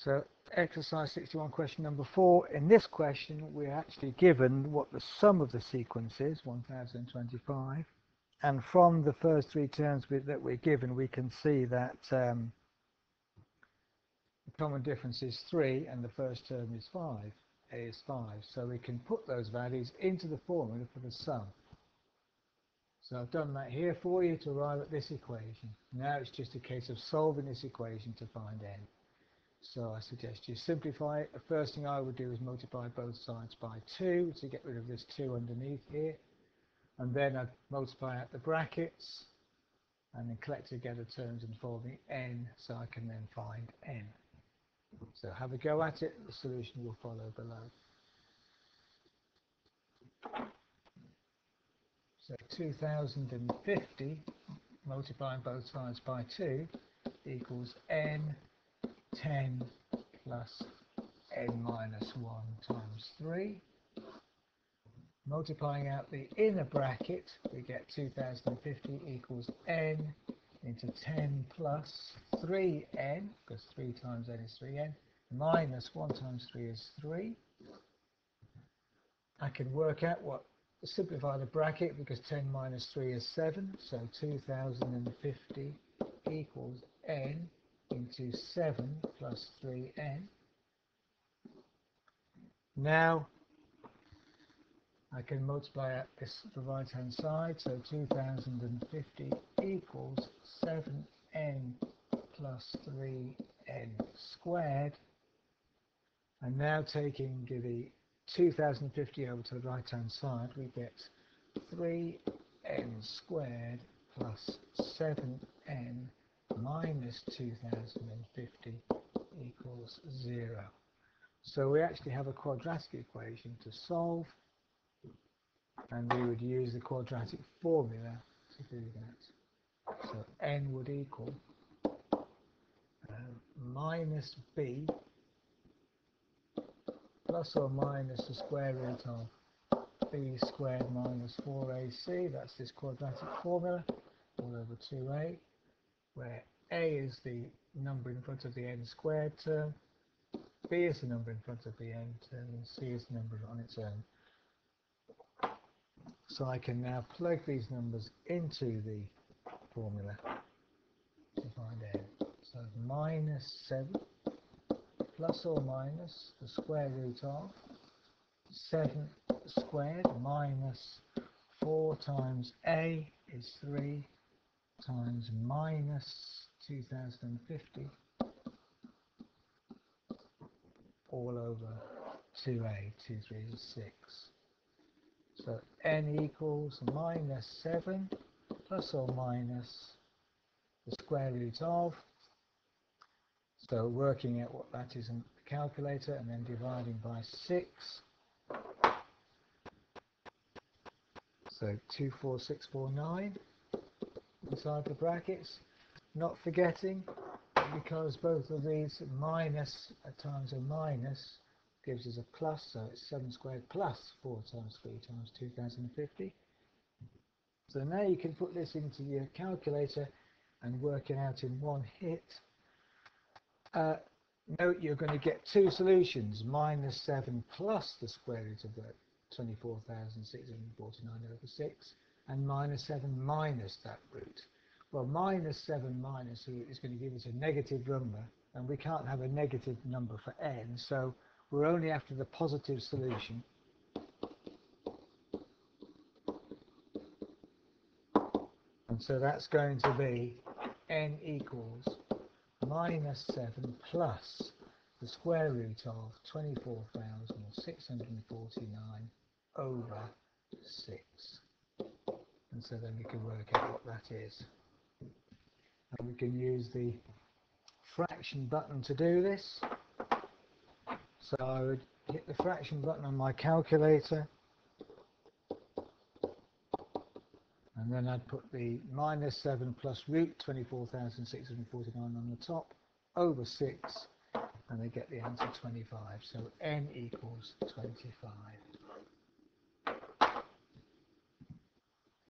So exercise 61, question number 4. In this question, we're actually given what the sum of the sequence is, 1025. And from the first three terms that we're given, we can see that the common difference is 3 and the first term is 5. A is 5. So we can put those values into the formula for the sum. So I've done that here for you to arrive at this equation. Now it's just a case of solving this equation to find n. So I suggest you simplify it. The first thing I would do is multiply both sides by 2 to get rid of this 2 underneath here. And then I'd multiply out the brackets and then collect together terms and form the n, so I can then find n. So have a go at it. The solution will follow below. So 2050 multiplying both sides by 2 equals n 10 plus n minus 1 times 3. Multiplying out the inner bracket, we get 2050 equals n into 10 plus 3n, because 3 times n is 3n, minus 1 times 3 is 3. I can work out simplify the bracket, because 10 minus 3 is 7, so 2050 equals n into 7 plus 3n. Now I can multiply out this to the right hand side, so 2050 equals 7n plus 3n squared. And now taking the 2050 over to the right hand side, we get 3n squared plus 7n minus 2050 equals 0. So we actually have a quadratic equation to solve, and we would use the quadratic formula to do that. So n would equal minus b plus or minus the square root of b squared minus 4ac. That's this quadratic formula, all over 2a, where a is the number in front of the n squared term, b is the number in front of the n term, and c is the number on its own. So I can now plug these numbers into the formula to find n. So minus 7 plus or minus the square root of 7 squared minus 4 times a is 3 times minus 2050 all over 2a, 2 3 is 6. So n equals minus 7 plus or minus the square root of, so working out what that is in the calculator and then dividing by 6. So 24649 inside the brackets. Not forgetting, because both of these minus times a minus gives us a plus, so it's 7 squared plus 4 times 3 times 2050. So now you can put this into your calculator and work it out in one hit. Note you're going to get two solutions, minus 7 plus the square root of that 24,649 over 6, and minus 7 minus that root. Well, minus 7 minus root is going to give us a negative number, and we can't have a negative number for n, so we're only after the positive solution. And so that's going to be n equals minus 7 plus the square root of 24,649 over 6. And so then we can work out what that is. And we can use the fraction button to do this. So I would hit the fraction button on my calculator, and then I'd put the minus 7 plus root 24,649 on the top over 6, and they get the answer 25. So n equals 25.